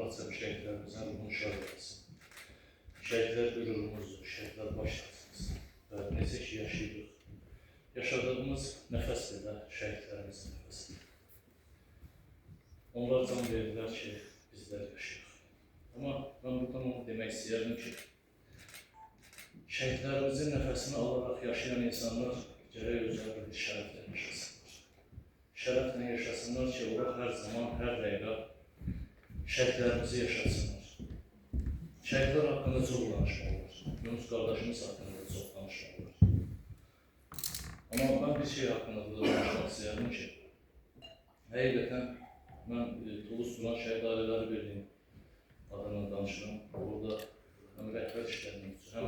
Allah sən şəhidlərimizin ruhunu şad etsin. Şəhidlər qürurumuzdur, şəhidlər baş tacımızdır. Və necə ki yaşayırıq, yaşadığımız nəfəs belə şəhidlərimizin nəfəsidir. Onlar can verirlər ki, bizlər yaşayırıq. Amma mən buradan onu demək istəyirəm ki, şəhidlərimizin nəfəsini alaraq yaşayan insanlar gərək özləri bir şərəflə yaşasınlar. Şərəflə yaşasınlar ki, onlar hər zaman, hər dəqiqə şəhidlərimizi yaşasınlar. Şəhidlər haqqında çox danışmalılar. Yunus qardaşımız haqqında da çox danışmalılar. Amma mən bir şey haqqında da danışmaq istəyirəm ki, həqiqətən mən Tulus Duran Şəhid Ailələri Birliyinin adına danışıram. Orada həm rəhbər işlərim üçün, həm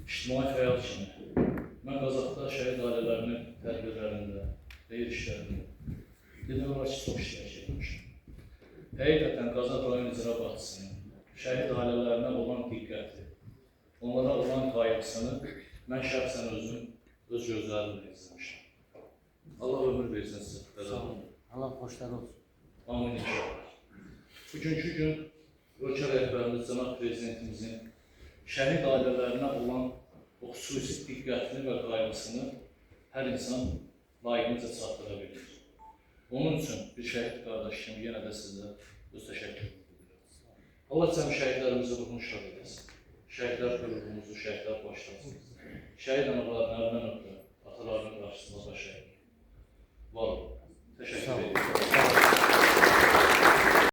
ictimai fəal kimi. Mən Qazaxda şəhid ailələrinin tədbirlərində, qeyr işlərində demək olar ki, çox iştirak etmişim. Həqiqətən Qazax rayon icra başçısının şəhid ailələrinə olan diqqəti, onlara olan qayğısını mən şəxsən özüm öz gözlərimlə izləmişəm. Allah ömür versin sizə. Sağ olun. Allah xoşları olsun. Amin inşallah. Bugünkü gün ölkə rəhbərimiz, cənab prezidentimizin şəhid ailələrinə olan o xüsusi diqqətini və qayğısını hər insan layiqincə çatdıra bilir. Onun üçün bir şəhid qardaş kimi yenə də sizə öz təşəkkürümü bildirirəm. Allah cəm şəhidlərimizi ruhunu şad edəsin. Şəhidlər qürurumuzu, şəhidlər başlasın. Şəhid analarının əlindən öpürəm, atalarının qarşısında baş əyim. Var olun. Teşekkür ederim.